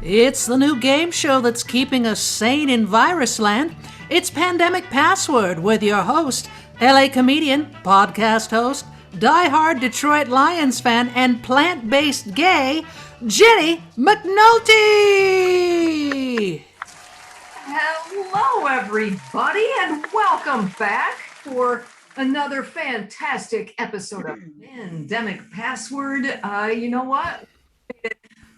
It's the new game show that's keeping us sane in virus land. It's Pandemic Password with your host, LA comedian, podcast host, diehard Detroit Lions fan, and plant-based gay, Jennie McNulty! Hello, everybody, and welcome back for another fantastic episode of Pandemic Password. You know what?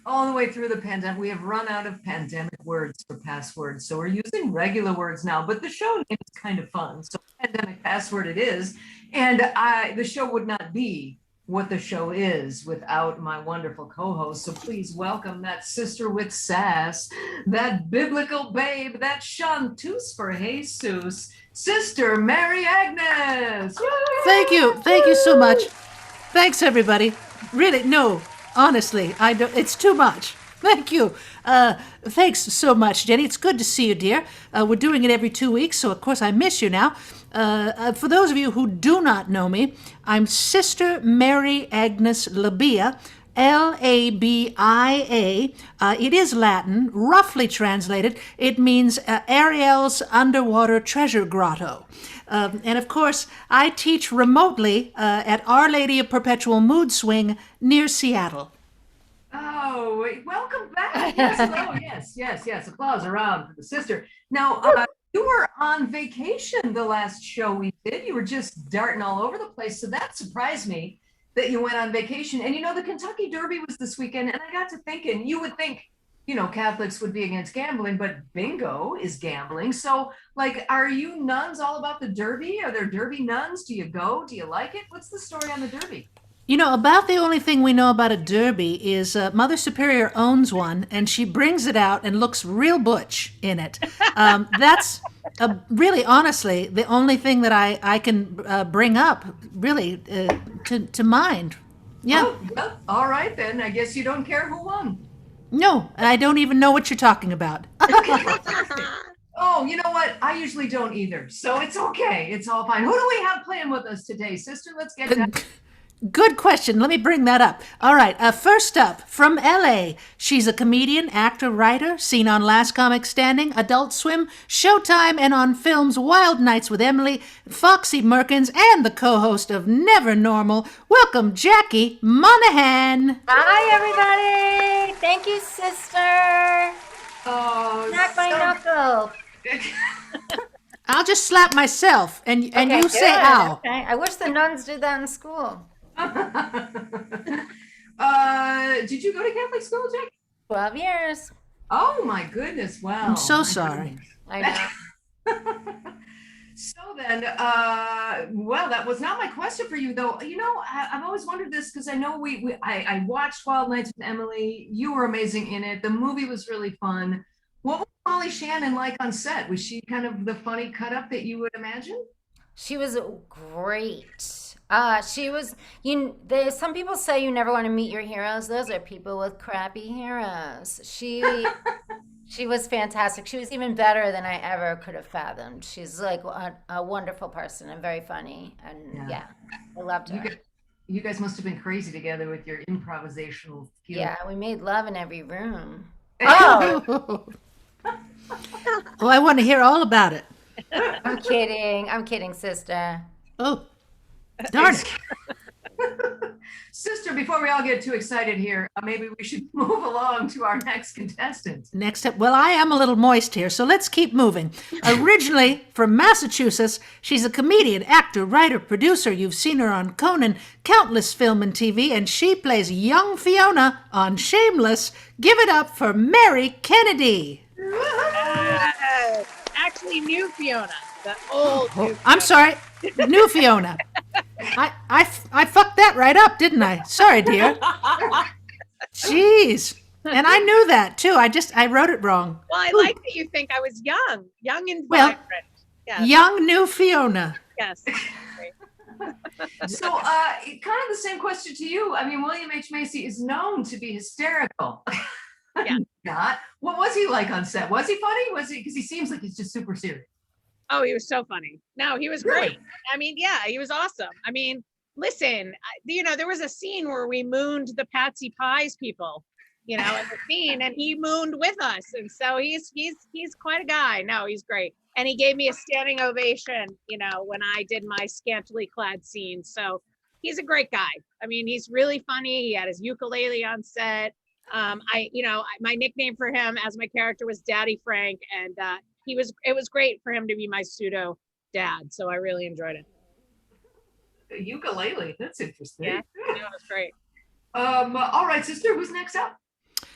All the way through the pandemic, we have run out of pandemic words for passwords, so we're using regular words now, but the show name is kind of fun, so Pandemic Password it is, and the show would not be what the show is without my wonderful co-host, so please welcome that sister with sass, that biblical babe, that chanteuse for Jesus, Sister Mary Agnes. Thank you so much. Thanks, everybody. Really, no, honestly, I don't. It's too much. Thank you. Thanks so much, Jennie. It's good to see you, dear. We're doing it every 2 weeks, so of course I miss you now. For those of you who do not know me, I'm Sister Mary Agnes Labia, Labia. It is Latin, roughly translated. It means Ariel's underwater treasure grotto. And of course, I teach remotely at Our Lady of Perpetual Mood Swing near Seattle. Oh, welcome back. Yes, hello. Yes. Applause around for the sister. Now, you were on vacation the last show we did. You were just darting all over the place. So that surprised me that you went on vacation. And you know, the Kentucky Derby was this weekend. And I got to thinking, you would think, you know, Catholics would be against gambling, but bingo is gambling. So, like, are you nuns all about the Derby? Are there Derby nuns? Do you go? Do you like it? What's the story on the Derby? You know, about the only thing we know about a derby is Mother Superior owns one, and she brings it out and looks real butch in it. That's really, honestly, the only thing that I can bring up, really, to mind. Yeah. Oh, well, all right, then. I guess you don't care who won. No, I don't even know what you're talking about. Oh, you know what? I usually don't either. So it's okay. It's all fine. Who do we have playing with us today, sister? Let's get it out. Good question. Let me bring that up. All right. First up, from LA, she's a comedian, actor, writer, seen on Last Comic Standing, Adult Swim, Showtime, and on films Wild Nights with Emily, Foxy Merkins, and the co-host of Never Normal. Welcome, Jackie Monahan. Hi, everybody. Thank you, sister. Oh, Knock my knuckle. I'll just slap myself, and Okay, you say good. ow. Okay. I wish the nuns did that in school. Did you go to Catholic school, Jackie? 12 years. Oh my goodness! Wow. I'm so My sorry. goodness. I know. So then, well, that was not my question for you, though. You know, I've always wondered this because I know I watched Wild Nights with Emily. You were amazing in it. The movie was really fun. What was Molly Shannon like on set? Was she kind of the funny cut up that you would imagine? She was great. She was, some people say you never want to meet your heroes. Those are people with crappy heroes. She was fantastic. She was even better than I ever could have fathomed. She's like a wonderful person and very funny. And yeah I loved her. You guys must have been crazy together with your improvisational skills. Yeah, we made love in every room. Oh, I want to hear all about it. I'm kidding, sister. Oh, darn it. Sister, before we all get too excited here, maybe we should move along to our next contestant. Next up, well, I am a little moist here, so let's keep moving. Originally from Massachusetts, she's a comedian, actor, writer, producer. You've seen her on Conan, countless film and TV, and she plays young Fiona on Shameless. Give it up for Mary Kennedy. Actually, new Fiona, the old. New Fiona. I'm sorry, new Fiona. I fucked that right up, didn't I? Sorry, dear. Jeez. And I knew that too. I wrote it wrong. Well, I like that you think I was young and Well, vibrant. Yes. young new Fiona. Yes. So, kind of the same question to you. I mean, William H. Macy is known to be hysterical. Yeah. Not. What was he like on set? Was he funny? Was he? Because he seems like he's just super serious. Oh, he was so funny. No, he was great. I mean, yeah, he was awesome. I mean, listen, there was a scene where we mooned the Patsy Pies people. in the scene, and he mooned with us. And so he's quite a guy. No, he's great. And he gave me a standing ovation, when I did my scantily clad scene. So he's a great guy. I mean, he's really funny. He had his ukulele on set. My nickname for him as my character was Daddy Frank, and it was great for him to be my pseudo dad. So I really enjoyed it. Ukulele, that's interesting. Yeah, it was great. All right, sister, who's next up?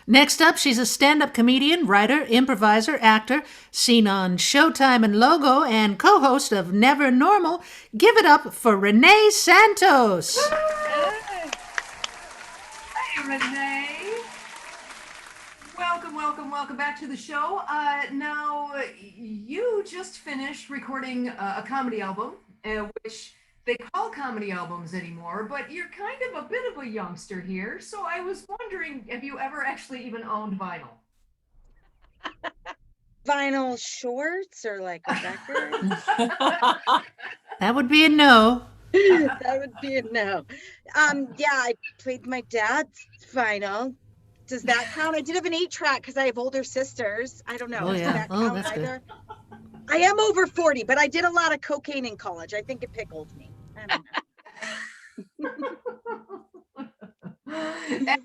Next up, she's a stand-up comedian, writer, improviser, actor, seen on Showtime and Logo, and co-host of Never Normal. Give it up for Renee Santos. Hey, Renee. Welcome back to the show. Now, you just finished recording a comedy album, which they call comedy albums anymore, but you're kind of a bit of a youngster here. So I was wondering, have you ever actually even owned vinyl? Vinyl shorts or like a record? That would be a no. That would be a no. Yeah, I played my dad's vinyl. Does that count? I did have an 8-track because I have older sisters. I don't know. Oh, Does yeah. that Oh, count that's good. either? I am over 40, but I did a lot of cocaine in college. I think it pickled me. I don't know.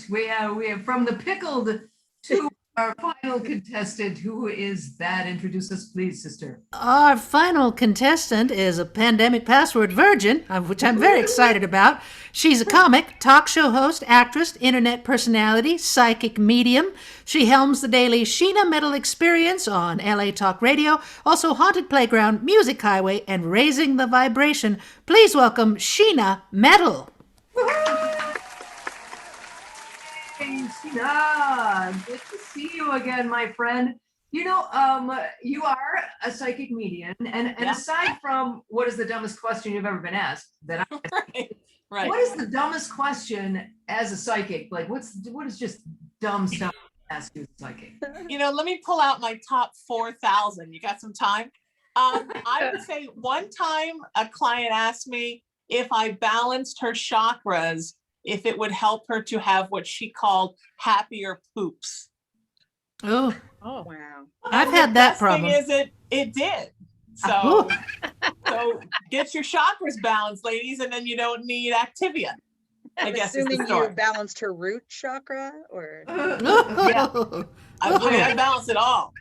We have from the pickled to our final contestant. Who is that? Introduce us, please, sister. Our final contestant is a pandemic password virgin, which I'm very excited about. She's a comic, talk show host, actress, internet personality, psychic medium. She helms the daily Sheena Metal Experience on LA Talk Radio, also Haunted Playground, Music Highway, and Raising the Vibration. Please welcome Sheena Metal. Hey, Sheena, good to see you again, my friend. You are a psychic medium, and aside from what is the dumbest question you've ever been asked, Right. What is the dumbest question as a psychic? Like, what is just dumb stuff to ask you as a psychic? Let me pull out my top 4,000. You got some time? I would say one time a client asked me if I balanced her chakras, if it would help her to have what she called happier poops. Oh, Wow. I've had that Best problem. thing is it did. So get your chakras balanced, ladies, and then you don't need Activia. I guess is the Assuming you story. balanced her root chakra, or I balanced it all.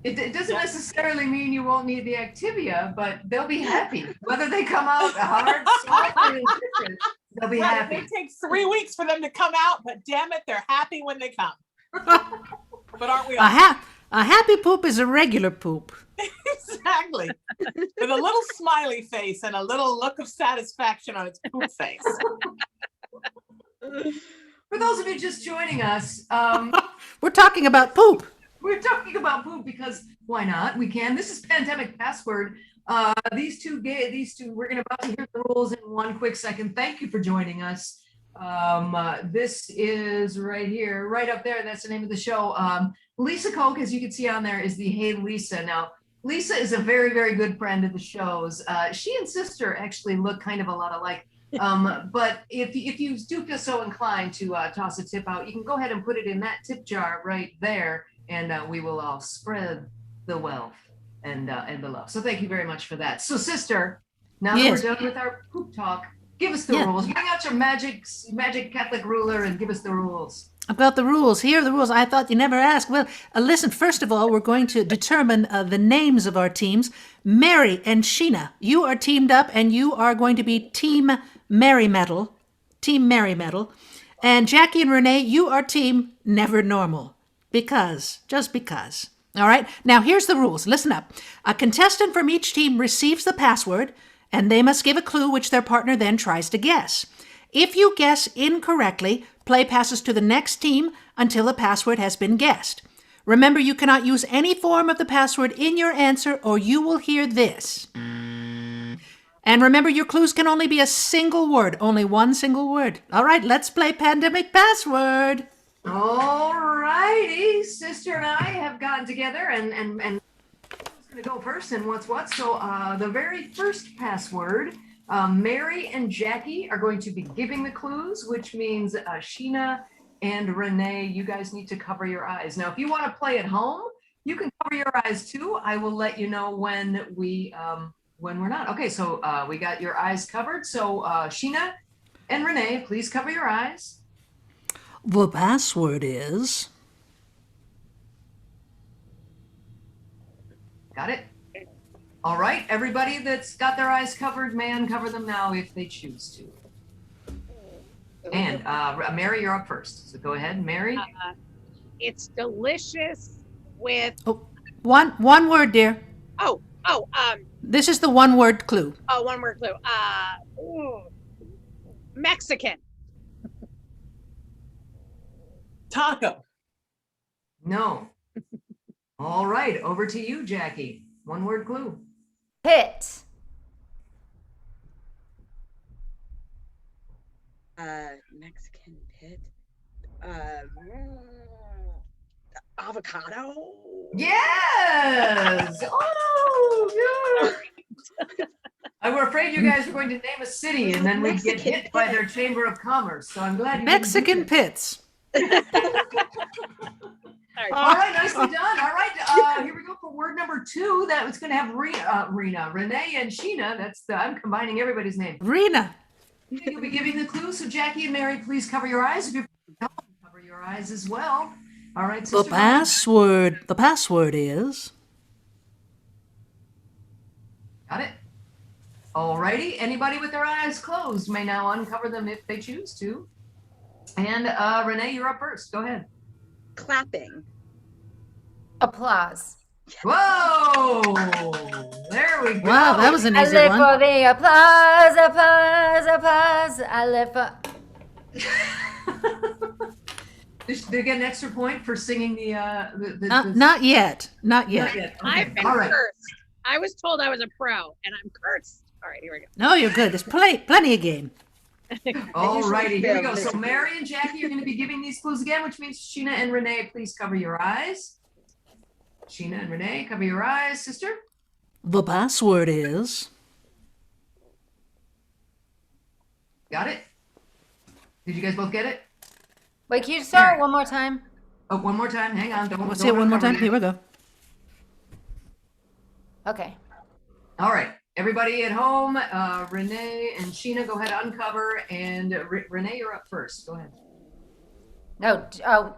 It doesn't necessarily mean you won't need the Activia, but they'll be happy. Whether they come out hard, soft, or indifferent, they'll be Right, happy. it takes 3 weeks for them to come out, but damn it, they're happy when they come. But aren't we all? A happy poop is a regular poop. Exactly. With a little smiley face and a little look of satisfaction on its poop face. For those of you just joining us, We're talking about poop. we're talking about poop because why not? We can. This is Pandemic Password. These two, we're about to hear the rules in one quick second. Thank you for joining us. This is right here, right up there. That's the name of the show. Lisa Koch, as you can see on there, is the Hey Lisa. Now, Lisa is a very, very good friend of the show's. She and sister actually look kind of a lot alike. But if you do feel so inclined to toss a tip out, you can go ahead and put it in that tip jar right there, and we will all spread the wealth and the love. So thank you very much for that. So, sister, now that Yes. we're done with our poop talk, give us the rules. Bring out your magic Catholic ruler and give us the rules. About the rules. Here are the rules. I thought you never asked. Well, listen, first of all, we're going to determine the names of our teams. Mary and Sheena, you are teamed up, and you are going to be Team Mary Metal. Team Mary Metal. And Jackie and Renee, you are Team Never Normal. Just because. All right? Now, here's the rules. Listen up. A contestant from each team receives the password, and they must give a clue which their partner then tries to guess. If you guess incorrectly, play passes to the next team until the password has been guessed. Remember, you cannot use any form of the password in your answer, or you will hear this. And remember, your clues can only be a single word, only one single word. All right, let's play Pandemic Password. All righty, sister and I have gotten together and who's going to go first and what's what. So the very first password, Mary and Jackie are going to be giving the clues, which means Sheena and Renee, you guys need to cover your eyes. Now, if you want to play at home, you can cover your eyes too. I will let you know when we're not. Okay, so we got your eyes covered. So Sheena and Renee, please cover your eyes. The password is... Got it? All right, everybody that's got their eyes covered may uncover them now if they choose to. And Mary, you're up first. So go ahead, Mary. It's delicious with Oh, one word, dear. This is the one word clue. one word clue. Mexican. Taco. No. All right, over to you, Jackie. One word clue. Pit. Mexican pit. Avocado. Yes. Oh, good. I were afraid you guys were going to name a city and then we'd get hit by their Chamber of Commerce. So I'm glad you Mexican pits. All right, nicely done. All right, here we go for word number 2. That was going to have Renee and Sheena. I'm combining everybody's name. Rena. You'll be giving the clue. So Jackie and Mary, please cover your eyes. If you're cover your eyes as well. All right, The password is... Got it. All righty. Anybody with their eyes closed may now uncover them if they choose to. And Renee, you're up first. Go ahead. Clapping. Applause. Whoa! There we go. Wow, that was an I easy live one. for the applause, applause, applause. I live for... Did they get an extra point for singing the Not yet. Not yet. Not yet. Okay. I've been All right. cursed. I was told I was a pro, and I'm cursed. All right, here we go. No, you're good. There's plenty of game. All righty, here we go. So Mary and Jackie are going to be giving these clues again, which means Sheena and Renee, please cover your eyes. Sheena and Renee, cover your eyes. Sister? The password is... Got it? Did you guys both get it? Wait, can you start one more time? Oh, one more time. Hang on. We'll say it one more time. Here we go. Okay. All right. Everybody at home, Renee and Sheena, go ahead, uncover. And Renee, you're up first. Go ahead. No,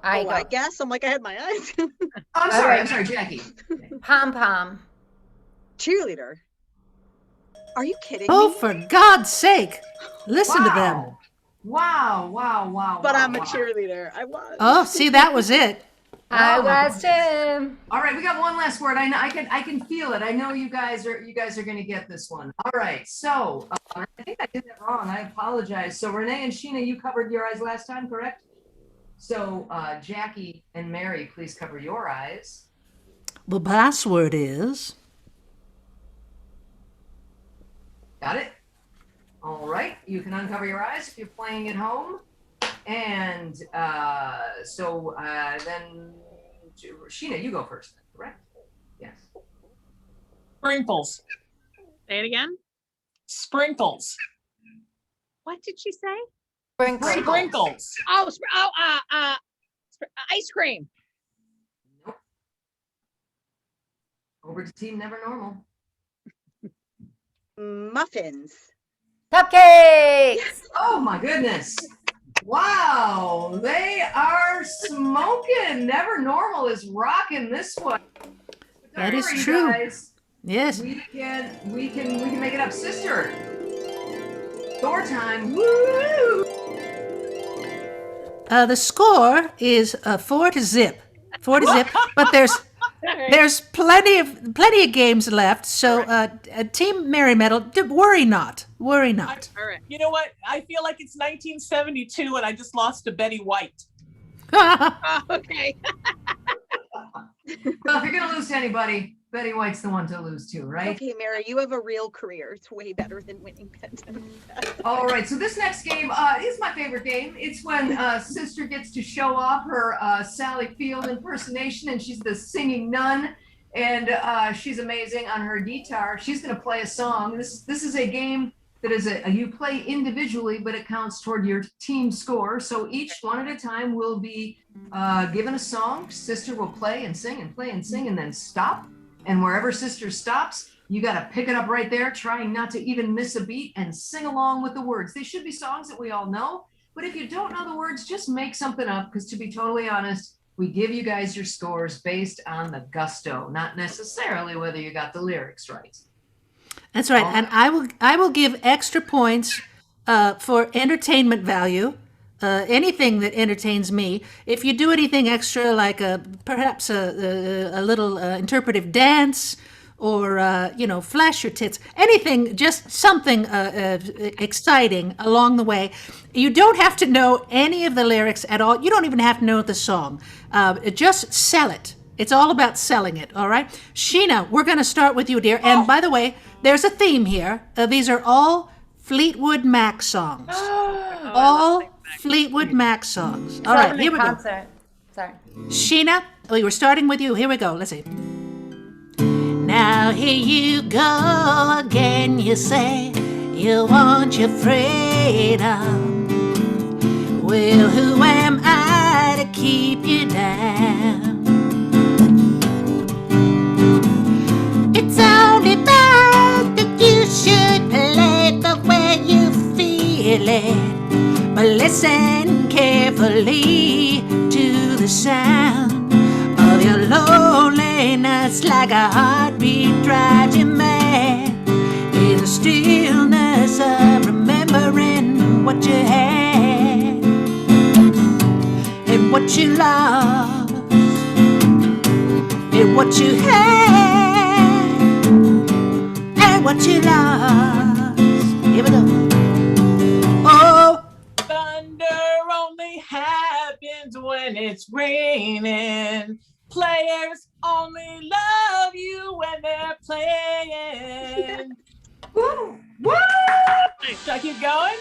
I guess. I'm like, I had my eyes. I'm sorry, Jackie. Pom-pom. Cheerleader. Are you kidding Oh, me? for God's sake. Listen to them. Wow. But I'm a cheerleader. I was. Oh, see, that was it. I was Tim. All right, we got one last word. I know I can feel it. I know you guys are going to get this one. All right, so I think I did that wrong. I apologize. So Renee and Sheena, you covered your eyes last time, correct? So Jackie and Mary, please cover your eyes. The password is... Got it? All right, you can uncover your eyes if you're playing at home. And so then, Sheena, you go first, correct? Yes. Sprinkles. Say it again. Sprinkles. What did she say? Sprinkles. Ice cream. Nope. Over to Team Never Normal. Muffins. Cupcakes. Oh my goodness. Wow, they are smoking. Never Normal is rocking this one. That is Don't worry, true. guys. Yes. We can make it up. Sister. Door time. Woo! The score is 4-0. 4-0. But there's plenty of games left. So Team Mary Metal, worry not. Worry not. All right. You know what? I feel like it's 1972 and I just lost to Betty White. Okay. Well, if you're gonna lose to anybody, Betty White's the one to lose to, right? Okay, Mary, you have a real career. It's way better than winning Penton. All right, so this next game is my favorite game. It's when Sister gets to show off her Sally Field impersonation, and she's the singing nun, and she's amazing on her guitar. She's going to play a song. This is a game you play individually, but it counts toward your team score. So each one at a time will be given a song. Sister will play and sing and play and sing and then stop. And wherever Sister stops, you got to pick it up right there, trying not to even miss a beat and sing along with the words. They should be songs that we all know, but if you don't know the words, just make something up, because to be totally honest, we give you guys your scores based on the gusto, not necessarily whether you got the lyrics right. That's right. And I will give extra points for entertainment value. Anything that entertains me. If you do anything extra, like perhaps a little interpretive dance, or flash your tits, anything, just something exciting along the way. You don't have to know any of the lyrics at all. You don't even have to know the song. Just sell it. It's all about selling it, all right? Sheena, we're going to start with you, dear. And by the way, there's a theme here. These are all Fleetwood Mac songs. All Fleetwood Mac songs. All right, here we go. Sorry. Sheena, we were starting with you. Here we go. Let's see. Now here you go again, you say you want your freedom. Well, who am I to keep you down? It's only right that you should play the way you feel it. But listen carefully to the sound of your loneliness, like a heartbeat drives you mad. In the stillness of remembering what you had and what you lost and what you had and what you lost. Here we go. Oh, Thunder only happens when it's raining. Players only love you when they're playing. Woo! Woo! Should I keep going?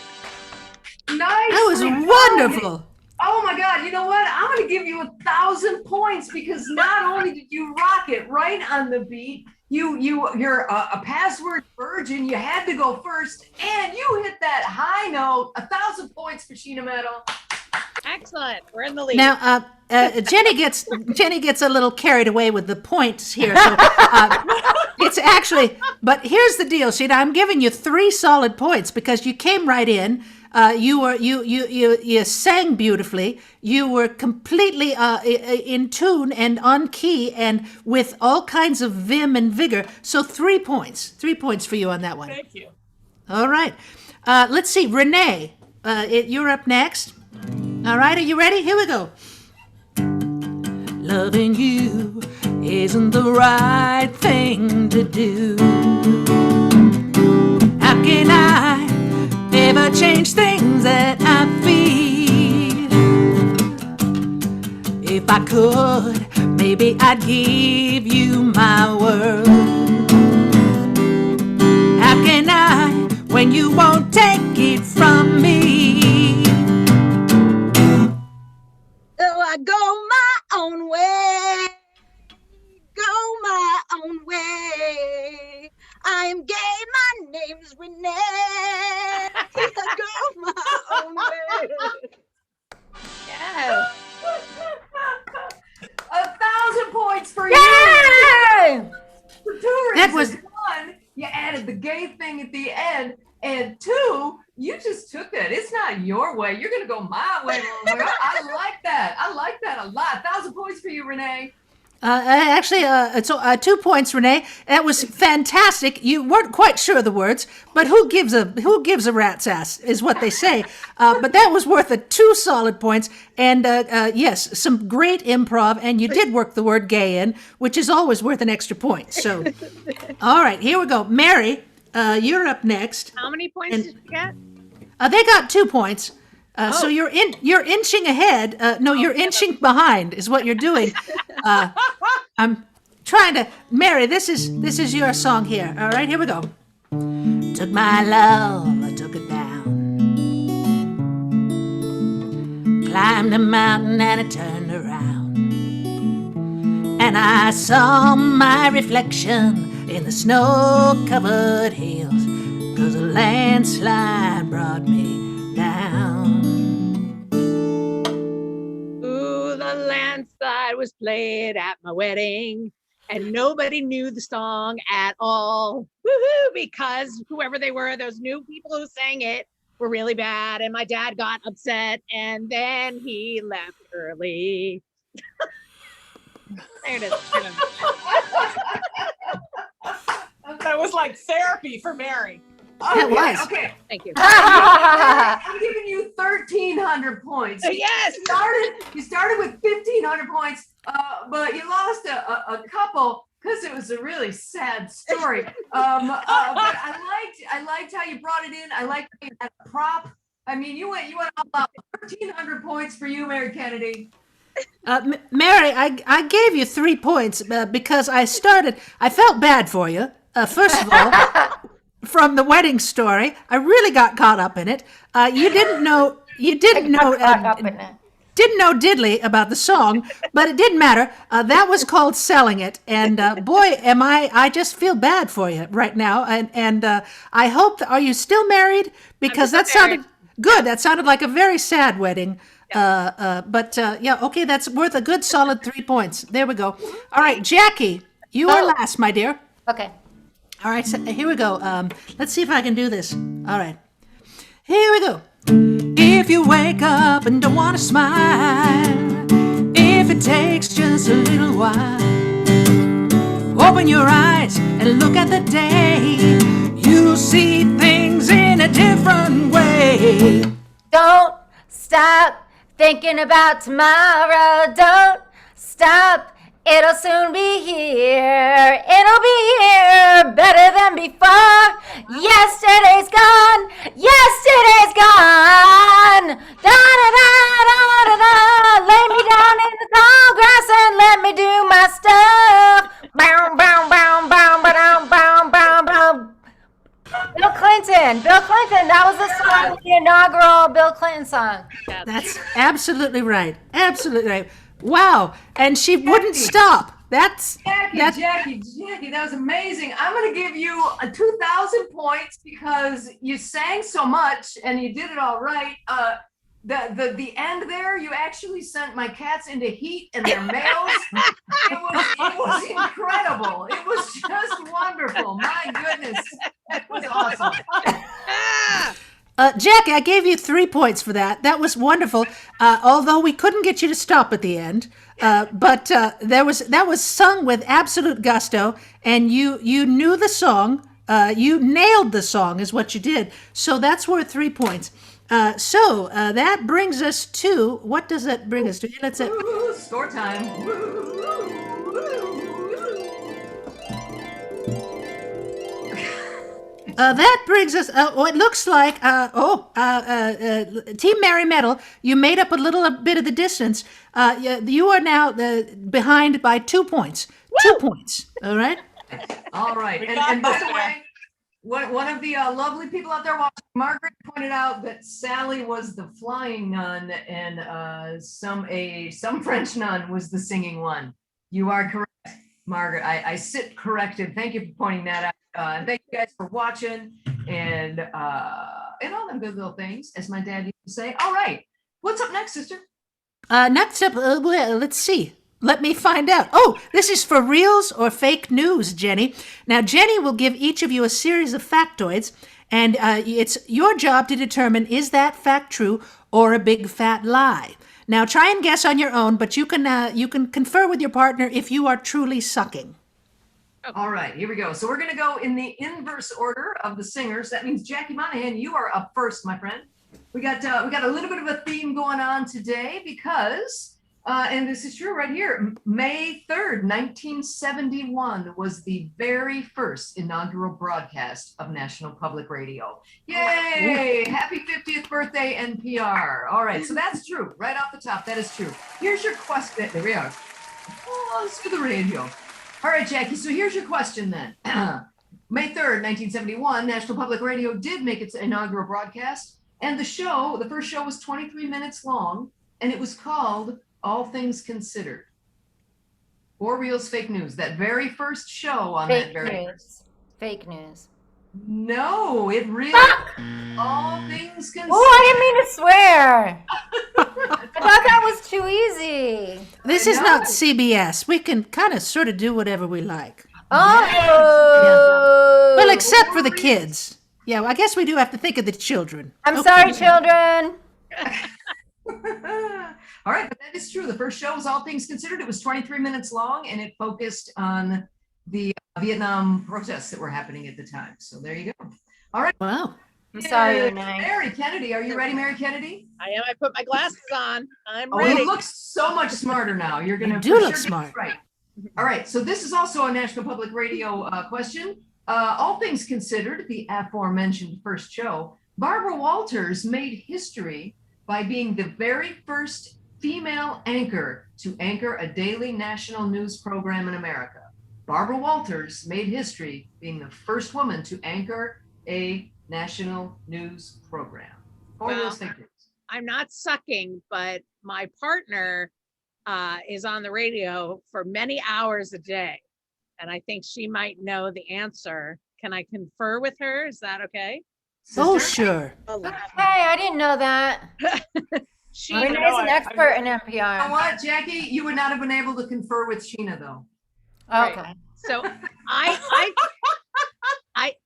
Nice. that was wonderful. Oh my God! You know what? I'm going to give you 1,000 points, because not only did you rock it right on the beat, you're a password virgin. You had to go first, and you hit that high note. 1,000 points for Sheena Meadow. Excellent. We're in the lead. Now, Jenny gets a little carried away with the points here. So it's actually, but here's the deal, Sheena. I'm giving you 3 solid points because you came right in. You sang beautifully. You were completely in tune and on key and with all kinds of vim and vigor. So 3 points. 3 points for you on that one. Thank you. All right. Let's see. Renee, you're up next. All right. Are you ready? Here we go. Loving you isn't the right thing to do. How can I ever change things that I feel? If I could, maybe I'd give you my word. How can I when you won't take it from me? Oh, I go my own way. Go my own way. I'm gay, my name's Renee. I go my own way. Yes. 1,000 points for you. Yay! For 2 That reasons. was- 1, you added the gay thing at the end, and 2, you just took that. It's not your way. You're gonna go my way. I like that. I like that a lot. 1,000 points for you, Renee. Actually, it's 2 points, Renee. That was fantastic. You weren't quite sure of the words, but who gives a rat's ass is what they say. But that was worth 2 solid points. And yes, some great improv. And you did work the word gay in, which is always worth an extra point. So, all right, here we go. Mary, you're up next. How many points did you get? They got 2 points. So you're inching ahead. No, you're inching behind is what you're doing. I'm trying to, Mary, this is your song here. All right, here we go. Took my love, I took it down. Climbed a mountain and I turned around. And I saw my reflection in the snow-covered hills. 'cause a landslide brought me down. Ooh, the landslide was played at my wedding, and nobody knew the song at all. Woohoo! Because whoever they were, those new people who sang it were really bad, and my dad got upset, and then he left early. There it is. That was like therapy for Mary. It was. Okay. Thank you. I'm giving you 1,300 points. Yes. You started with 1,500 points, but you lost a couple because it was a really sad story. But I liked how you brought it in. I liked that prop. I mean, you went all out. 1,300 points for you, Mary Kennedy. Mary, I gave you 3 points because I felt bad for you. First of all, from the wedding story, I really got caught up in it. You didn't know diddly about the song, but it didn't matter. That was called selling it. And boy, I just feel bad for you right now. And I hope, are you still married? Because that sounded good. That sounded like a very sad wedding. But okay, that's worth a good solid 3 points. There we go. All right, Jackie, you are last, my dear. Okay. All right, so here we go. Let's see if I can do this. All right, here we go. If you wake up and don't want to smile, if it takes just a little while, open your eyes and look at the day. You'll see things in a different way. Don't stop thinking about tomorrow. Don't stop. It'll soon be here. It'll be here better than before. Yesterday's gone. Yesterday's gone. Da da da da da da. Lay me down in the tall grass and let me do my stuff. Bow bow bow bow bow bow bow bow. Bill Clinton. That was the song, the inaugural Bill Clinton song. That's absolutely right. Absolutely right. Wow. And she wouldn't stop. Jackie, that was amazing. I'm going to give you 2,000 points because you sang so much and you did it all right. The end there, you actually sent my cats into heat in their males. It was incredible. It was just wonderful. My goodness. It was awesome. Jackie, I gave you 3 points for that. That was wonderful. Although we couldn't get you to stop at the end, but that was sung with absolute gusto, and you knew the song. You nailed the song, is what you did. So that's worth 3 points. So that brings us to, what does that bring us to? Let's score time. That brings us, it looks like, Team Mary Metal, you made up a little bit of the distance. You are now behind by 2 points. Woo! 2 points, all right? All right. And by the way, one of the lovely people out there watching, Margaret, pointed out that Sally was the flying nun and some French nun was the singing one. You are correct, Margaret. I sit corrected. Thank you for pointing that out. And thank you guys for watching and all them good little things, as my dad used to say. All right. What's up next, sister? Next up, let's see. Let me find out. Oh, this is for Realz or fake news, Jenny. Now, Jenny will give each of you a series of factoids, and it's your job to determine, is that fact true or a big fat lie? Now, try and guess on your own, but you can confer with your partner if you are truly sucking. All right, here we go. So we're going to go in the inverse order of the singers. That means Jackie Monahan, you are up first, my friend. We got a little bit of a theme going on today because, and this is true right here, May 3rd, 1971 was the very first inaugural broadcast of National Public Radio. Yay! Happy 50th birthday, NPR. All right, so that's true. Right off the top, that is true. Here's your question. There we are. Oh, let's do the radio. All right, Jackie, so here's your question then. May 3rd, 1971, National Public Radio did make its inaugural broadcast, and the first show was 23 minutes long, and it was called All Things Considered. For Realz Fake News, that very first show on Fake that very news. Fake news. No, it really all things considered. Oh, I didn't mean to swear. I thought that was too easy. This is not CBS. We can kind of sort of do whatever we like. Oh. Well, except for the kids. Yeah, well, I guess we do have to think of the children. I'm Okay. sorry, children. All right, but that is true. The first show was All Things Considered. It was 23 minutes long, and it focused on the Vietnam protests that were happening at the time. So there you go. All right. Wow. I'm sorry, Yeah, Renee. Mary Kennedy, are you ready, Mary Kennedy? I am. I put my glasses on. I'm Oh, ready. you look so much smarter now. You're gonna You do for look get this smart. right. All right, so this is also a National Public Radio question. All things considered, the aforementioned first show, Barbara Walters made history by being the very first female anchor to anchor a daily national news program in America. Barbara Walters made history being the first woman to anchor a national news program. Well, I'm not sucking, but my partner is on the radio for many hours a day. And I think she might know the answer. Can I confer with her? Is that okay? Oh, Sister? sure. Hey, I didn't know that. She Renee's know, an I- expert in You know NPR. what, Jackie? You would not have been able to confer with Sheena, though. Okay. So I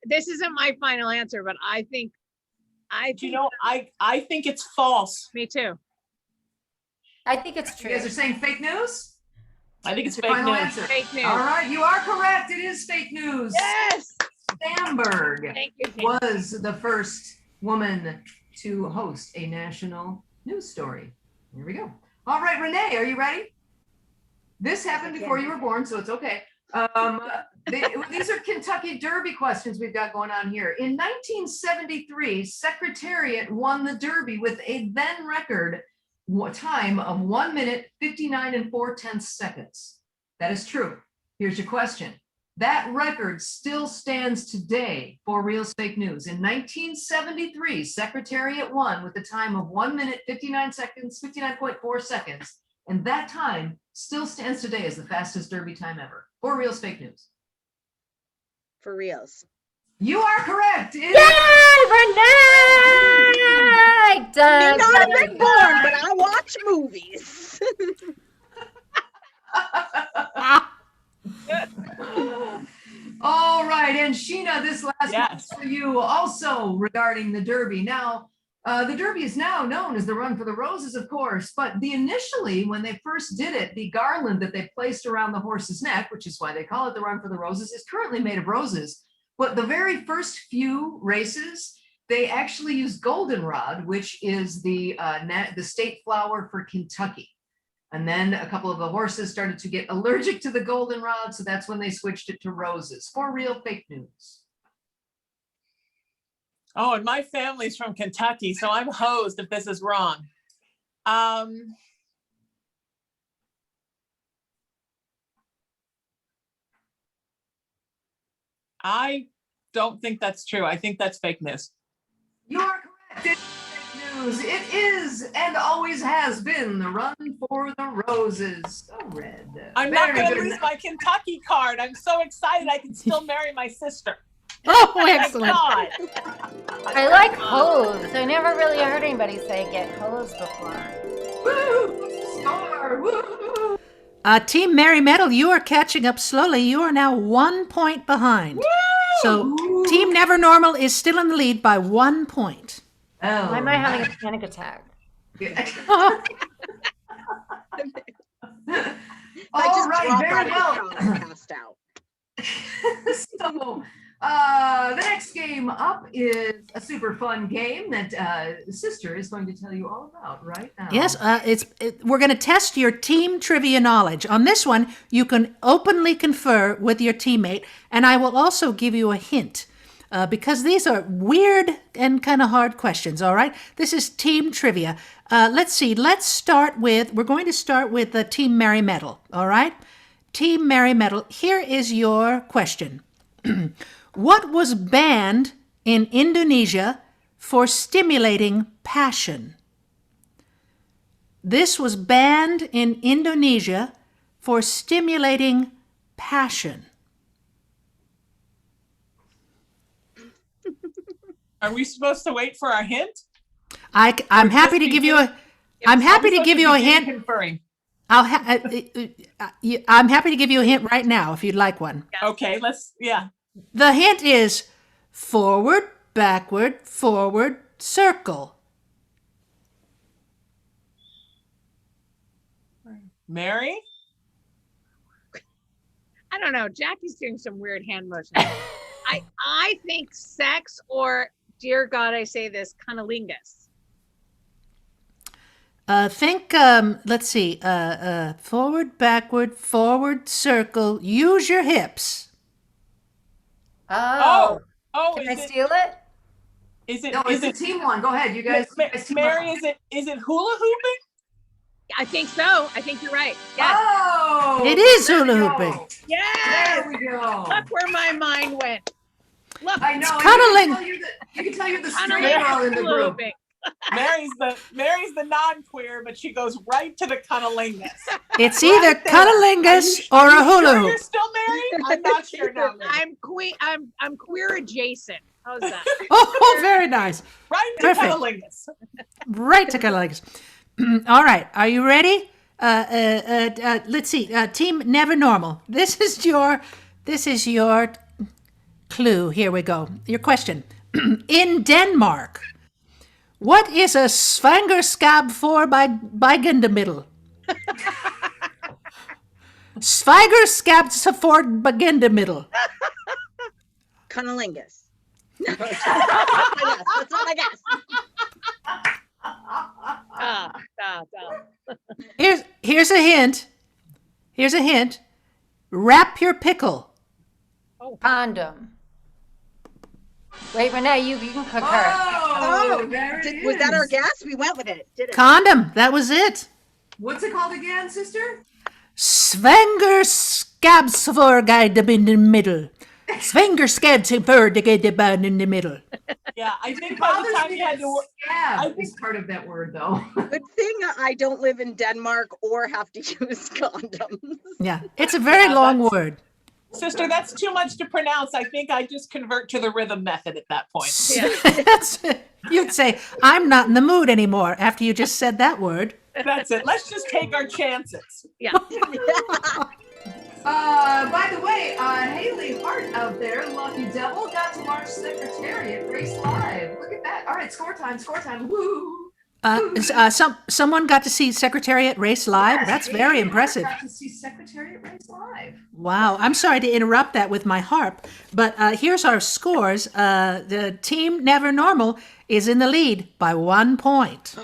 this isn't my final answer, but I think You know, I think it's false. me too. I think it's You true. guys are saying fake news? I think it's Your fake final news. answer. Fake news. All right, you are correct. It is fake news. Yes. Stamberg Thank you. was the first woman to host a national news story. Here we go. All right, Renee, are you ready? This happened before you were born, so it's okay. These are Kentucky Derby questions we've got going on here. In 1973, Secretariat won the Derby with a then record time of 1 minute, 59 and 4/10 seconds. That is true. Here's your question. That record still stands today for Realz Fake News. In 1973, Secretariat won with a time of 1 minute, 59 seconds, 59.4 seconds. And that time still stands today as the fastest Derby time ever for Realz Fake News. For reals. You are correct. It Yay, Renee! May Dun, not have dun, been born, but I watch movies. All right, and Sheena, this last Yes. one for you also regarding the Derby. Now, the Derby is now known as the Run for the Roses, of course, but initially, when they first did it, the garland that they placed around the horse's neck, which is why they call it the Run for the Roses, is currently made of roses. But the very first few races, they actually used goldenrod, which is the state flower for Kentucky. And then a couple of the horses started to get allergic to the goldenrod, so that's when they switched it to roses. For Real Fake News. Oh, and my family's from Kentucky, so I'm hosed if this is wrong. I don't think that's true. I think that's fake news. You are correct. It's fake news. It is and always has been the Run for the Roses. So red. I'm not Very going to good. lose my Kentucky card. I'm so excited I can still marry my sister. Oh, Thank excellent. God. I like hose. I never really heard anybody say get hosed before. Woo! What's the score? Woo! Team Mary Metal, you are catching up slowly. You are now 1 point behind. So Team Never Normal is still in the lead by 1 point. Oh, Why am I having a panic attack? All I just right, dropped very out of well. the car and passed out. So the next game up is a super fun game that Sister is going to tell you all about right now. Yes, we're going to test your team trivia knowledge. On this one, you can openly confer with your teammate, and I will also give you a hint because these are weird and kind of hard questions, all right? This is team trivia. Let's see. We're going to start with Team Mary Metal, all right? Team Mary Metal, here is your question. What was banned in Indonesia for stimulating passion? This was banned in Indonesia for stimulating passion. Are we supposed to wait for our hint? I'm happy to give you a. I'm happy to give you a hint. Conferring. I'm happy to give you a hint right now if you'd like one. Okay, yeah. The hint is forward, backward, forward, circle. Mary? I don't know. Jackie's doing some weird hand motions. I think sex or, dear God, I say this, cunnilingus. Let's see, forward, backward, forward, circle, use your hips. Oh. Oh, Can I steal it? No, it's a team one. Go ahead, you guys. Mary, is it hula hooping? I think so. I think you're right. Yes. Oh, It is there hula we hooping. go. Yes. There we go. Look where my mind went. Look. I know. Cunniling. You can tell you're the straight Cunnilingus girl in the hula group. hooping. Mary's the non-queer, but she goes right to the cunnilingus. It's either Right there. cunnilingus or a hula Sure hoop. you're still married? I'm not sure now. Mary. I'm queer adjacent. How's that? Oh, very nice. Right to Perfect. cunnilingus. Right to cunnilingus. All right, are you ready? Let's see. Team Never Normal. This is your clue. Here we go. Your question. In Denmark, what is a svangerskab for by middle? Svangerskab for middle. Cunnilingus. No, that's not my guess. Here's a hint. Here's a hint. Wrap your pickle. Condom. Wait, Renee, you can concur. Oh, there it Was that our is. guess? We went with it. Did it? Condom. That was it. What's it called again, sister? Svangerskabsforgade in the middle. Svangerskabsforgade in the middle. Yeah, I think by the time you had to work. Scab is part of that word, though. Good thing I don't live in Denmark or have to use condoms. Yeah, it's a very long word. Sister, that's too much to pronounce. I think I just convert to the rhythm method at that point. You'd say, I'm not in the mood anymore after you just said that word. That's it. Let's just take our chances. Yeah. By the way, Haley Hart out there, Lucky Devil, got to watch Secretariat race live. Look at that. All right, score time. Woo! Someone got to see Secretariat race live. Yes, That's very Haley impressive. Hart got to see Secretariat race live. Wow. I'm sorry to interrupt that with my harp, but here's our scores. The team Never Normal is in the lead by 1 point.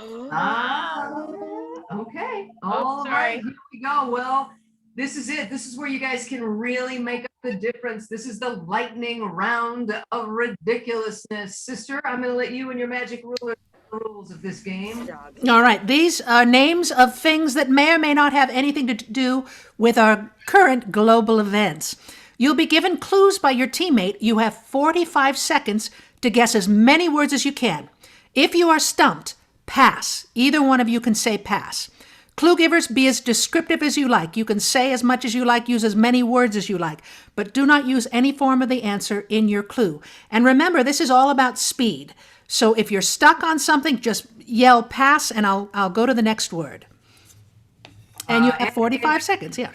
Okay. Oh, All sorry. right, here we go. Well, this is it. This is where you guys can really make up the difference. This is the lightning round of ridiculousness. Sister, I'm going to let you and your magic ruler the rules of this game. All right. These are names of things that may or may not have anything to do with our current global events. You'll be given clues by your teammate. You have 45 seconds to guess as many words as you can. If you are stumped, pass. Either one of you can say pass. Clue givers, be as descriptive as you like. You can say as much as you like, use as many words as you like, but do not use any form of the answer in your clue. And remember, this is all about speed. So if you're stuck on something, just yell pass and I'll go to the next word. And you have 45 seconds, yeah.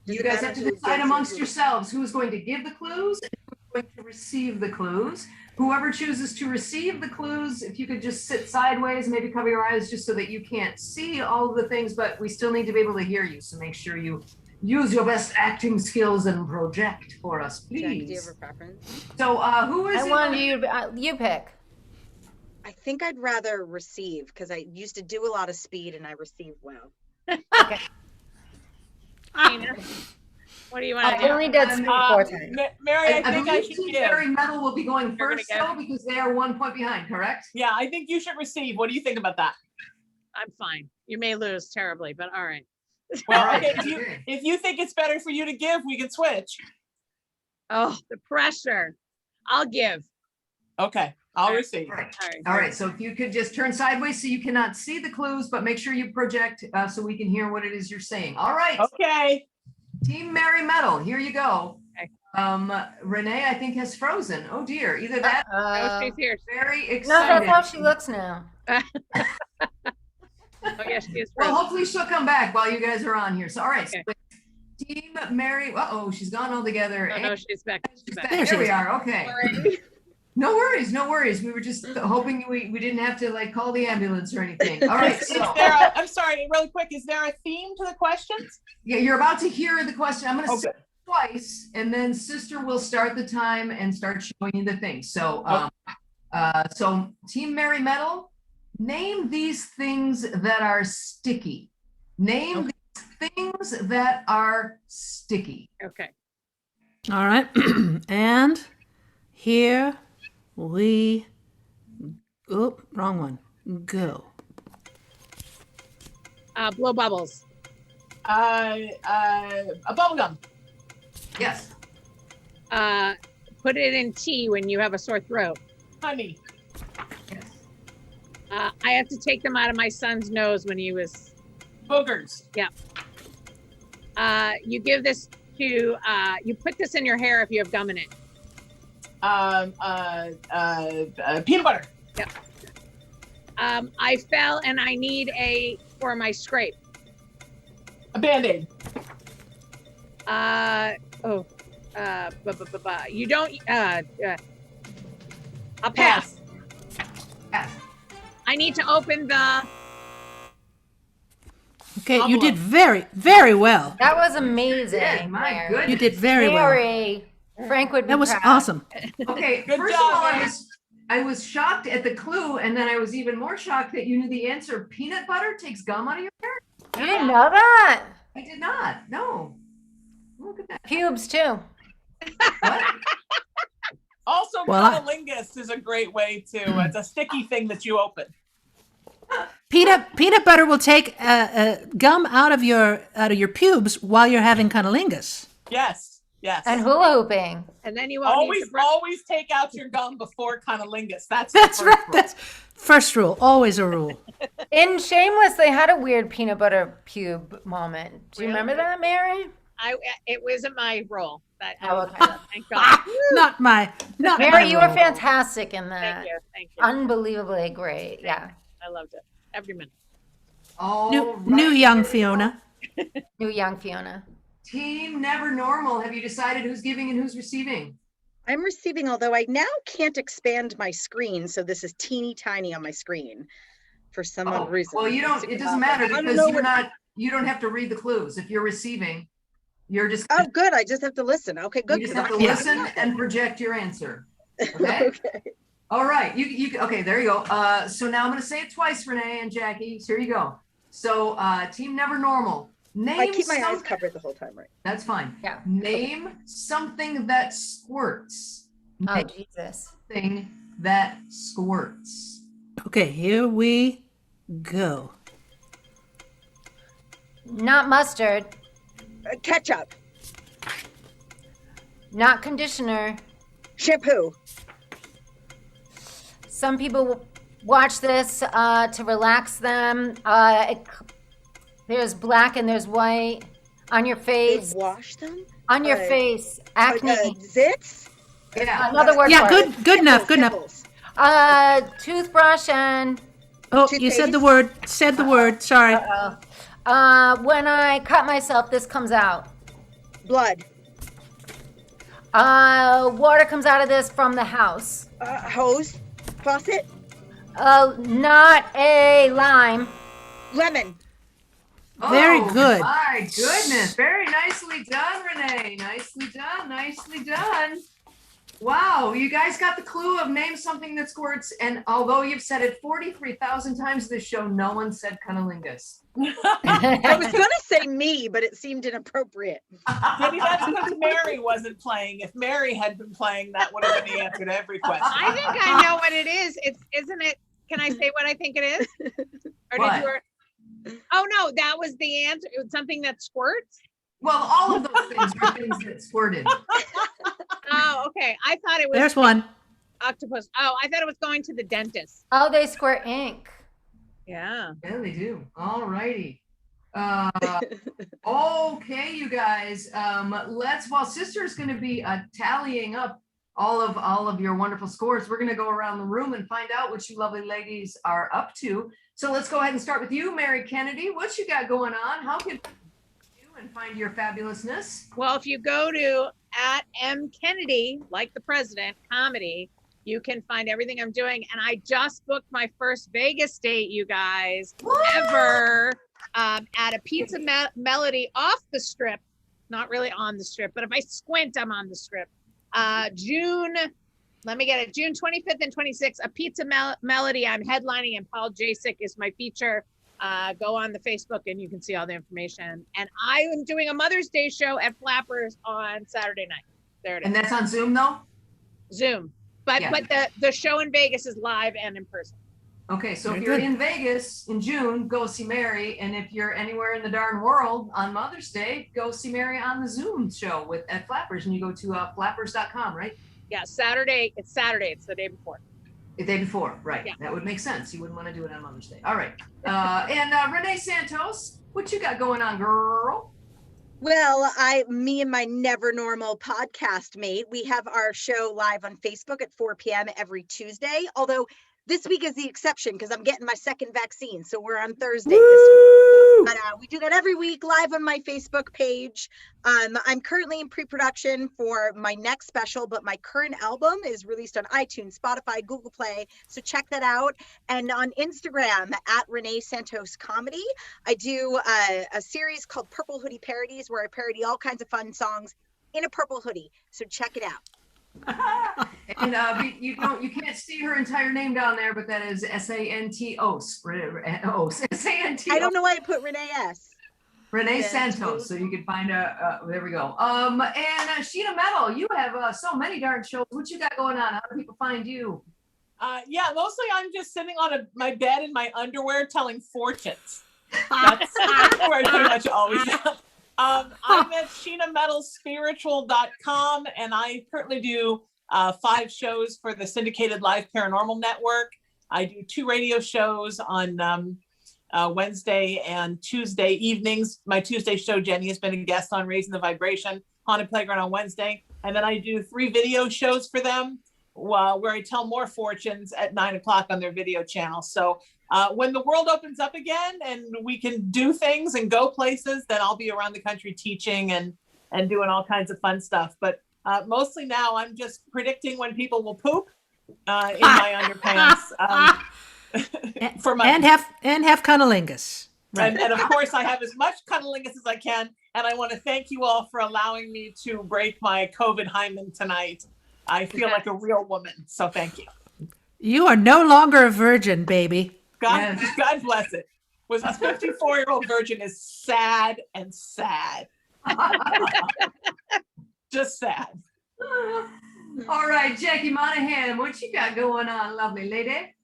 You guys have to decide amongst yourselves who's going to give the clues and who's going to receive the clues. Whoever chooses to receive the clues, if you could just sit sideways, maybe cover your eyes just so that you can't see all of the things, but we still need to be able to hear you. So make sure you use your best acting skills and project for us, please. Jack, do you have a preference? So who is I it? want you pick. I think I'd rather receive because I used to do a lot of speed and I receive well. Okay. Sheena, what do you want I to do? only did speed 4 times. Mary, I think I believe should Team give. Mary Metal will be going You're gonna first, give. though, because they are 1 point behind, correct? Yeah, I think you should receive. What do you think about that? I'm fine. You may lose terribly, but all right. Well, All right, okay, okay. if you think it's better for you to give, we can switch. Oh, the pressure. I'll give. Okay, I'll receive. All right. All right. All right, so if you could just turn sideways so you cannot see the clues, but make sure you project so we can hear what it is you're saying. All right, Okay. Team Mary Metal, here you go. Okay. Renee, I think, has frozen. Oh dear. Either that, Oh, she's here. very No, that's excited. how she looks now. Oh, yeah, she is. Well, frozen. hopefully she'll come back while you guys are on here. So, all right. Okay. So Team Mary. Uh-oh, she's gone altogether. Oh, no, she's back. She's back. There she There we is. are. Okay. Sorry. No worries. No worries. We were just hoping we didn't have to like call the ambulance or anything. All right. Is So, there a, I'm sorry, really quick. Is there a theme to the questions? yeah, you're about to hear the question. I'm going to Okay. say it twice, and then Sister will start the time and start showing you the things. So, so Team Mary Metal, name these things that are sticky. Name these things that are sticky. Okay. All right. And here we, oh, wrong one. Go. Blow bubbles. A bubble gum. Yes. Put it in tea when you have a sore throat. Honey. Yes. I have to take them out of my son's nose when he was. Boogers. You give this to. You put this in your hair if you have gum in it. Peanut butter. I fell and I need for my scrape. A Band-Aid. You don't. I'll pass. Pass. Yes. I need to open the. Okay, you Envelope. did very, very well. That was amazing. Yeah, my Mary. goodness. You did very well. Mary. Frank would be That was proud. awesome. Okay, Good first job, of all, Mary. I was shocked at the clue, and then I was even more shocked that you knew the answer. Peanut butter takes gum out of your hair? You didn't know that? I did not. No. Look at that. Pubes too. What? Also, Well, I- cunnilingus is a great way to. It's a sticky thing that you open. Peanut butter will take gum out of your pubes while you're having cunnilingus. Yes. Yes. And hula hooping. And then you won't need Always to. take out your gum before cunnilingus. That's That's the right. first rule. That's first rule. Always a rule. In Shameless, they had a weird peanut butter pube moment. Do you remember that, Mary? It wasn't my role. Oh, okay. Thank God. Not my. Mary, you were role. fantastic in that. Thank you. Thank you. Unbelievably great. Yeah. I loved it. Every minute. All New right. young Fiona. New young Fiona. Team Never Normal. Have you decided who's giving and who's receiving? I'm receiving, although I now can't expand my screen, so this is teeny tiny on my screen for some Oh, odd reason. well, you don't. It doesn't matter I don't because know you're what- not. You don't have to read the clues. If you're receiving, you're just. Oh, good. I just have to listen. Okay, good. You just 'cause have to I can't listen see and project your answer. Okay. Okay. All right. You. Okay. There you go. So now I'm going to say it twice, Renee and Jackie. So here you go. So, Team Never Normal. Name. I keep my eyes something- covered the whole time, right? That's fine. Yeah. Name something that squirts. Oh, Name Jesus. something that squirts. Okay, here we go. Not mustard. Ketchup, Not conditioner. shampoo, Some people watch this to relax them. There's black and there's white on your they face. wash them. On your Uh, face. Acne. Zits. Yeah. Another word Yeah, for it. good enough, good enough. Pimples. Toothbrush and Oh, you said the word. Said the word. Sorry. when I cut myself, this comes out. Blood, Water comes out of this from the house. hose, faucet, Not a lime. lemon. Very good. My goodness. Very nicely done, Renee. Nicely done. Nicely done. Wow. You guys got the clue of name something that squirts. And although you've said it 43,000 times this show, no one said cunnilingus. I was gonna say me, but it seemed inappropriate. Maybe that's because Mary wasn't playing. If Mary had been playing, that would have been the answer to every question. I think I know what it is. Isn't it? Can I say what I think it is? Or What? did you? Oh no, that was the answer. It was something that squirts. Well, all of those things are things that squirted. Oh, okay. I thought it was There's one. octopus. Oh, I thought it was going to the dentist. Oh, they squirt ink. Yeah. Yeah, they do. All righty. Okay, you guys. While Sister's going to be tallying up all of your wonderful scores, we're going to go around the room and find out what you lovely ladies are up to. So let's go ahead and start with you, Mary Kennedy. What you got going on? How can you and find your fabulousness? Well, if you go to @mkennedy, like the president, comedy, you can find everything I'm doing. And I just booked my first Vegas date, you guys, ever, at a Pizza Melody off the Strip. Not really on the Strip, but if I squint, I'm on the Strip. June 25th and 26th, a Pizza Melody. I'm headlining, and Paul Jasek is my feature. Go on the Facebook and you can see all the information. And I am doing a Mother's Day show at Flappers on Saturday night. There it is. And that's on Zoom, though? Zoom. But the show in Vegas is live and in person. Okay, so if you're in Vegas in June, go see Mary. And if you're anywhere in the darn world on Mother's Day, go see Mary on the Zoom show at Flappers. And you go to flappers.com, right? Yeah, Saturday. It's Saturday. It's the day before. The day before, right. Yeah. That would make sense. You wouldn't want to do it on Mother's Day. All right. And Renee Santos, what you got going on, girl? Well, me and my never normal podcast mate, we have our show live on Facebook at 4 p.m. every Tuesday. Although this week is the exception because I'm getting my second vaccine. So we're on Thursday this week. But we do that every week live on my Facebook page. I'm currently in pre-production for my next special, but my current album is released on iTunes, Spotify, Google Play. So check that out. And on Instagram at Renee Santos Comedy, I do a series called Purple Hoodie Parodies where I parody all kinds of fun songs in a purple hoodie. So check it out. And you can't see her entire name down there, but that is Santos. Santos. I don't know why I put Renee S. Renee Santos. So you can find there we go. And Sheena Metal, you have so many darn shows. What you got going on? How do people find you? Yeah, mostly I'm just sitting on my bed in my underwear telling fortunes. That's where I pretty much always am. I'm at SheenaMetalSpiritual.com, and I currently do 5 shows for the syndicated Live Paranormal Network. I do 2 radio shows on Wednesday and Tuesday evenings. My Tuesday show, Jenny has been a guest on Raising the Vibration, Haunted Playground on Wednesday. And then I do 3 video shows for them where I tell more fortunes at 9 o'clock on their video channel. So when the world opens up again and we can do things and go places, then I'll be around the country teaching and doing all kinds of fun stuff. But mostly now I'm just predicting when people will poop in my underpants. For my and have cunnilingus. Right. And of course I have as much cunnilingus as I can. And I want to thank you all for allowing me to break my COVID hymen tonight. I feel like a real woman. So thank you. You are no longer a virgin, baby. God bless it. Was a 54-year-old virgin is sad and sad. Just sad. All right, Jackie Monahan, what you got going on, lovely lady?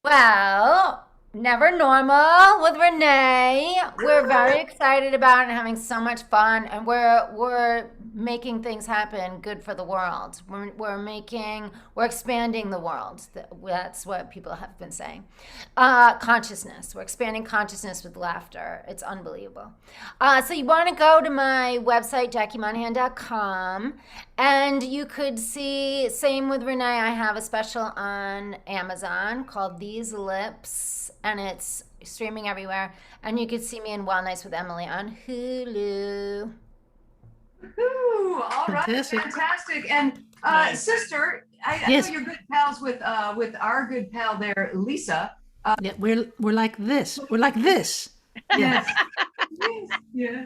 Well, Never Normal with Renee. We're very excited about it and having so much fun, and we're making things happen good for the world. We're expanding the world. That's what people have been saying. Consciousness. We're expanding consciousness with laughter. It's unbelievable. So you want to go to my website, JackieMonahan.com, and you could see, same with Renee, I have a special on Amazon called These Lips, and it's streaming everywhere. And you could see me in Wild Nights with Emily on Hulu. Ooh, all right, fantastic. And sister, I know you're good pals with our good pal there, Lisa. Yeah, we're like this. We're like this. Yes. Yeah.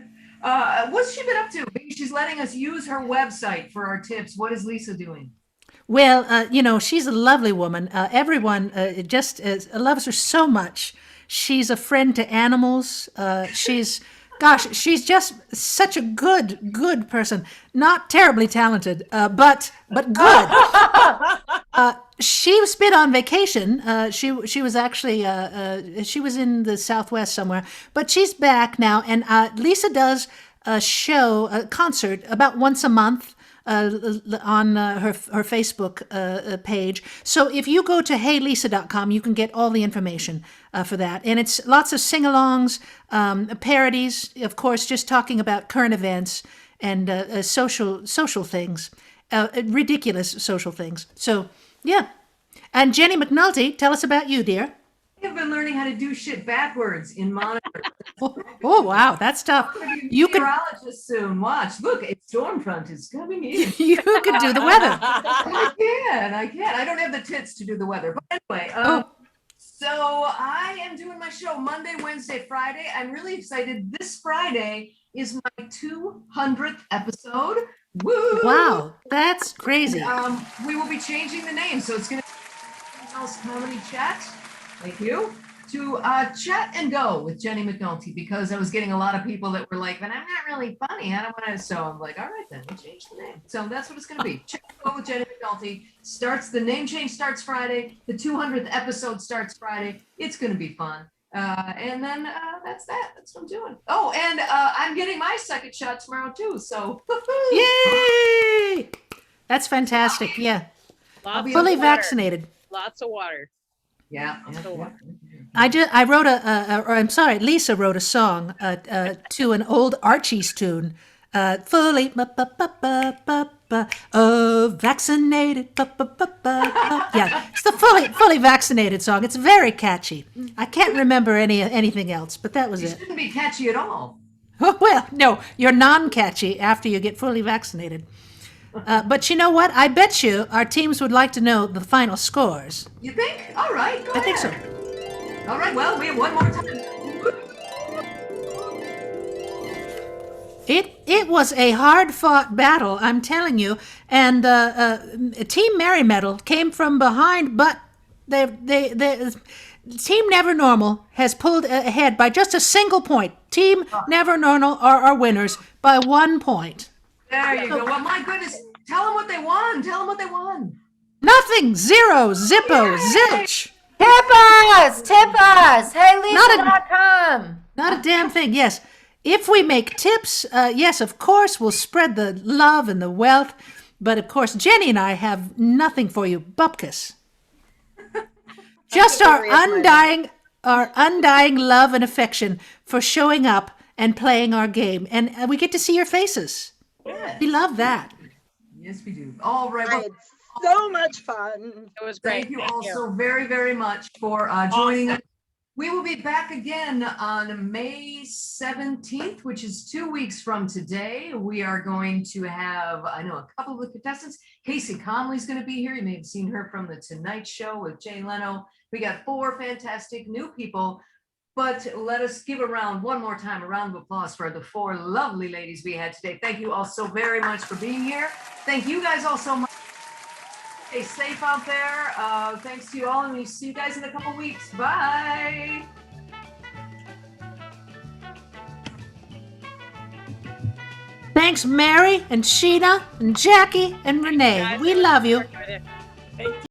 What's she been up to? She's letting us use her website for our tips. What is Lisa doing? Well, she's a lovely woman. Everyone just loves her so much. She's a friend to animals. She's just such a good person. Not terribly talented, but good. She's been on vacation. She was actually she was in the Southwest somewhere, but she's back now. And Lisa does a concert about once a month. on her Facebook page. So if you go to heylisa.com, you can get all the information for that. And it's lots of sing-alongs, parodies, of course, just talking about current events and social things, ridiculous social things. So, yeah. And Jennie McNulty, tell us about you, dear. I've been learning how to do shit backwards in Monahan. Oh, wow, that's tough. I'm gonna be a You could meteorologist soon. Watch. Look, a storm front is coming in. you could do the weather. I can. I don't have the tits to do the weather. But anyway, so I am doing my show Monday, Wednesday, Friday. I'm really excited. This Friday is my 200th episode. Woo! Wow, that's crazy. We will be changing the name, so it's going to be House Comedy Chat. Thank you. To Chat and Go with Jennie McNulty, because I was getting a lot of people that were like, but I'm not really funny. I don't want to. So I'm like, all right, then we'll change the name. So that's what it's going to be. Chat and Go with Jennie McNulty. The name change starts Friday. The 200th episode starts Friday. It's going to be fun. And then that's that. That's what I'm doing. Oh, and I'm getting my second shot tomorrow too. So Yay! That's fantastic. Yeah. Fully vaccinated. Lots of water. Yeah. I wrote Lisa wrote a song to an old Archie's tune, fully vaccinated. Yeah, it's the fully vaccinated song. It's very catchy. I can't remember anything else, but that was It it. shouldn't be catchy at all. Oh, well, no, you're non-catchy after you get fully vaccinated. But you know what? I bet you our teams would like to know the final scores. You think? All right. Go I think so. ahead. All right. Well, we have one more time. It was a hard-fought battle, I'm telling you. And Team Mary Metal came from behind, but Team Never Normal has pulled ahead by just a single point. Team Never Normal are our winners by 1 point. There you go. Well, my goodness. Tell them what they won. Tell them what they won. Nothing. Zero. Zippo. Zilch. Tip us. HeyLisa.com. Not a damn thing. Yes. If we make tips, yes, of course, we'll spread the love and the wealth. But of course, Jennie and I have nothing for you, bupkis. Just our undying love and affection for showing up and playing our game. And we get to see your faces. Yes. We love that. Yes, we do. All right. I Well, had so much fun. It was great. thank you all so very, very much for joining us. We will be back again on May 17th, which is 2 weeks from today. We are going to have, I know, a couple of the contestants. Casey Conley's going to be here. You may have seen her from The Tonight Show with Jay Leno. We got 4 fantastic new people. But let us give a round one more time, a round of applause for the 4 lovely ladies we had today. Thank you all so very much for being here. Thank you guys all so much. Stay safe out there. Thanks to you all, and we'll see you guys in a couple weeks. Bye. Thanks, Mary and Sheena and Jackie and Renee. We love you. Thank you.